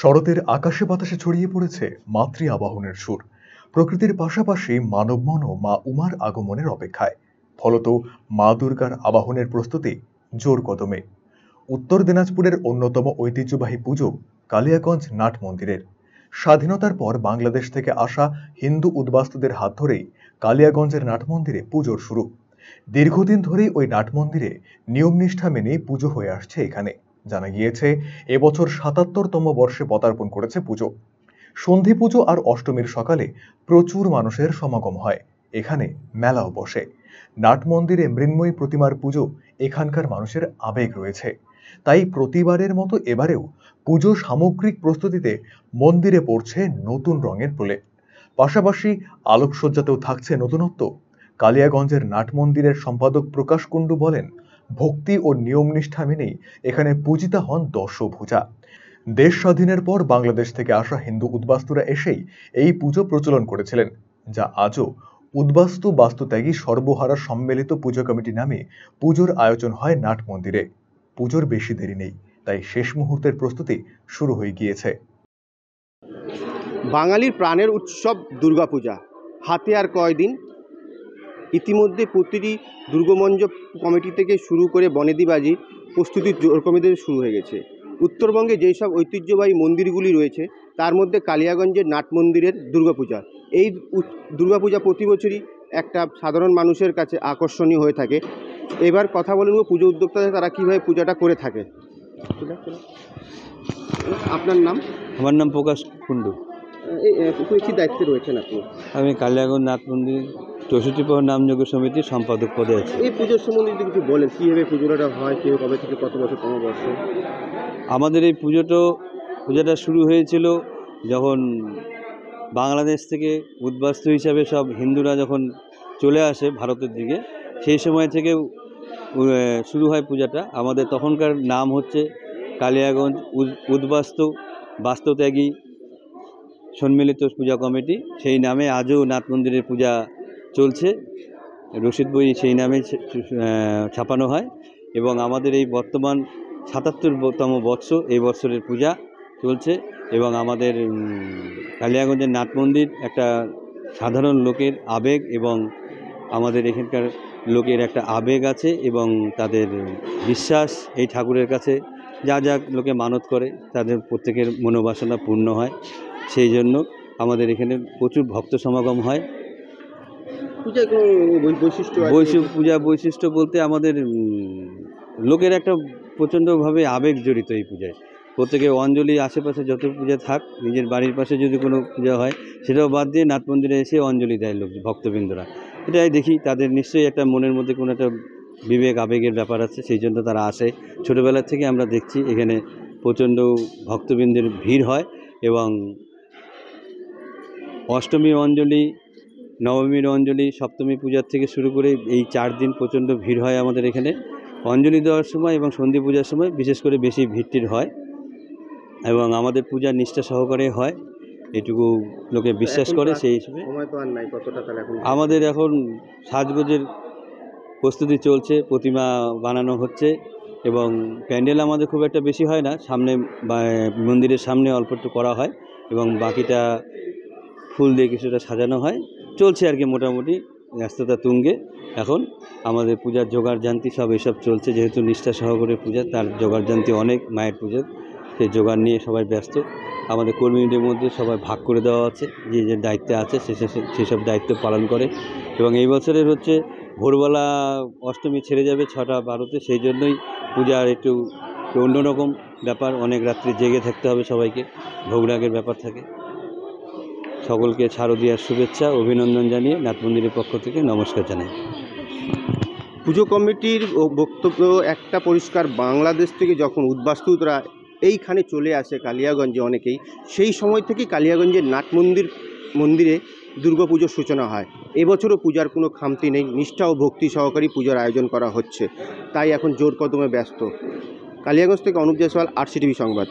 শরতের আকাশে বাতাসে ছড়িয়ে পড়েছে মাতৃ আবাহনের সুর। প্রকৃতির পাশাপাশি মানব মনও মা উমার আগমনের অপেক্ষায়। ফলত মা দুর্গার আবাহনের প্রস্তুতি জোর কদমে। উত্তর দিনাজপুরের অন্যতম ঐতিহ্যবাহী পুজো কালিয়াগঞ্জ নাট মন্দিরের। স্বাধীনতার পর বাংলাদেশ থেকে আসা হিন্দু উদ্বাস্তুদের হাত ধরেই কালিয়াগঞ্জের নাট মন্দিরে পুজোর শুরু। দীর্ঘদিন ধরেই ওই নাট মন্দিরে নিয়ম নিষ্ঠা মেনেই পুজো হয়ে আসছে এখানে। জানা গিয়েছে এবছর ৭৭তম বর্ষে পদার্পণ করেছে পুজো। সন্ধি পুজো আর অষ্টমীর সকালে প্রচুর মানুষের সমাগম হয়। এখানে মেলাও বসে। নাট মন্দিরে মৃন্ময়ী প্রতিমার পুজো এখানকার মানুষের আবেগ রয়েছে। তাই প্রতিবারের মতো এবারেও পুজো সামগ্রিক প্রস্তুতিতে মন্দিরে পড়ছে নতুন রঙের প্রলেপ। পাশাপাশি আলোকসজ্জাতেও থাকছে নতুনত্ব। কালিয়াগঞ্জের নাট মন্দিরের সম্পাদক প্রকাশ কুণ্ডু বলেন, ভক্তি ও নিয়ম নিষ্ঠা মেনেই এখানে পূজিতা হন দশভুজা। দেশ স্বাধীনের পর বাংলাদেশ থেকে আসা হিন্দু উদ্বাস্তুরা এসেই এই পুজো প্রচলন করেছিলেন, যা আজও উদ্বাস্তু বাস্তুত্যাগী সর্বহারা সম্মিলিত পুজো কমিটি নামে পুজোর আয়োজন হয় নাট মন্দিরে। পুজোর বেশি দেরি নেই, তাই শেষ মুহূর্তের প্রস্তুতি শুরু হয়ে গিয়েছে। বাঙালির প্রাণের উৎসব দুর্গাপূজা হাতে আর কয়দিন। ইতিমধ্যে প্রতিটি দুর্গমঞ্চ কমিটি থেকে শুরু করে বনেদিবাজি প্রস্তুতি জোর কমিটি শুরু হয়ে গেছে। উত্তরবঙ্গে যেই সব ঐতিহ্যবাহী মন্দিরগুলি রয়েছে তার মধ্যে কালিয়াগঞ্জের নাট মন্দিরের দুর্গাপূজা। এই দুর্গাপূজা প্রতি বছরই একটা সাধারণ মানুষের কাছে আকর্ষণীয় হয়ে থাকে। এবার কথা বলে নেব পুজো উদ্যোক্তাদের, তারা কীভাবে পূজাটা করে থাকে। আপনার নাম? আমার নাম প্রকাশ কুণ্ডু। কী দায়িত্বে রয়েছেন আপনি? আমি কালিয়াগঞ্জ নাট মন্দির 64 নামযজ্ঞ সমিতির সম্পাদক পদে আছি। এই পুজোর সম্বন্ধে যদি কিছু বলেন, কীভাবে পুজোটা হয়, কীভাবে কবে থেকে কত বছর তম বর্ষ? আমাদের এই পূজাটা শুরু হয়েছিল যখন বাংলাদেশ থেকে উদ্বাস্তু হিসাবে সব হিন্দুরা যখন চলে আসে ভারতের দিকে, সেই সময় থেকে শুরু হয় পূজাটা। আমাদের তখনকার নাম হচ্ছে কালিয়াগঞ্জ উদ্বাস্তু বাস্তুত্যাগী সম্মিলিত পূজা কমিটি। সেই নামে আজও নাট মন্দিরের পূজা চলছে। রসিদ বই সেই নামে ছাপানো হয় এবং আমাদের এই বর্তমান ৭৭তম বর্ষ এই বছরের পূজা চলছে। এবং আমাদের কালিয়াগঞ্জের নাট মন্দির একটা সাধারণ লোকের আবেগ এবং আমাদের এখানকার লোকের একটা আবেগ আছে এবং তাদের বিশ্বাস এই ঠাকুরের কাছে যা যা লোকে মানত করে তাদের প্রত্যেকের মনোবাসনা পূর্ণ হয়। সেই জন্য আমাদের এখানে প্রচুর ভক্ত সমাগম হয়। পূজায় কোনো বৈশিষ্ট্য বলতে আমাদের লোকের একটা প্রচণ্ডভাবে আবেগ জড়িত এই পূজায়। প্রত্যেকে অঞ্জলি আশেপাশে যত পূজা থাক, নিজের বাড়ির পাশে যদি কোনো পূজা হয় সেটাও বাদ দিয়ে নাট মন্দিরে এসে অঞ্জলি দেয় লোক, ভক্তবৃন্দরা। এটাই দেখি তাদের নিশ্চয়ই একটা মনের মধ্যে কোনো একটা বিবেক আবেগের ব্যাপার আছে, সেই জন্য তারা আসে। ছোটোবেলা থেকে আমরা দেখছি এখানে প্রচণ্ড ভক্তবৃন্দের ভিড় হয় এবং অষ্টমীর অঞ্জলি, নবমীর অঞ্জলি, সপ্তমী পূজার থেকে শুরু করে এই 4 দিন প্রচণ্ড ভিড় হয় আমাদের এখানে। অঞ্জলি দেওয়ার সময় এবং সন্ধি পূজার সময় বিশেষ করে বেশি ভিড় হয় এবং আমাদের পূজা নিষ্ঠা সহকারে হয়, এটুকু লোকে বিশ্বাস করে। সেই হিসেবে আমাদের এখন সাজগোজের প্রস্তুতি চলছে, প্রতিমা বানানো হচ্ছে এবং প্যান্ডেল আমাদের খুব একটা বেশি হয় না, সামনে মন্দিরের সামনে অল্প একটু করা হয় এবং বাকিটা ফুল দিয়ে কিছুটা সাজানো হয়। চলছে আর কি, মোটামুটি ব্যস্ততা তুঙ্গে। এখন আমাদের পূজার জোগাড়যান্তি সব এসব চলছে, যেহেতু নিষ্ঠা সহকারে পূজা, তার জোগাড়যান্তি অনেক মায়ের পুজোর, সেই জোগাড় নিয়ে সবাই ব্যস্ত। আমাদের কর্মীদের মধ্যে সবাই ভাগ করে দেওয়া আছে, যে যে দায়িত্বে আছে সেসব দায়িত্ব পালন করে। এবং এই বছরের হচ্ছে ভোরবেলা অষ্টমী ছেড়ে যাবে 6:12-তে, সেই জন্যই পূজার একটু অন্যরকম ব্যাপার। অনেক রাত্রি জেগে থাকতে হবে সবাইকে, ভোগরাগের ব্যাপার থাকে। সকলকে শারদীয়ার শুভেচ্ছা অভিনন্দন জানিয়ে নাট মন্দিরের পক্ষ থেকে নমস্কার জানাই। পুজো কমিটির বক্তব্য একটা পরিষ্কার, বাংলাদেশ থেকে যখন উদ্বাস্তুরা এইখানে চলে আসে কালিয়াগঞ্জে অনেকেই, সেই সময় থেকেই কালিয়াগঞ্জের নাট মন্দিরে দুর্গাপুজোর সূচনা হয়। এবছরও পূজার কোনো খামতি নেই, নিষ্ঠা ও ভক্তি সহকারী পূজার আয়োজন করা হচ্ছে, তাই এখন জোর কদমে ব্যস্ত। কালিয়াগঞ্জ থেকে অনুপ জয়সওয়াল, RCTV সংবাদ।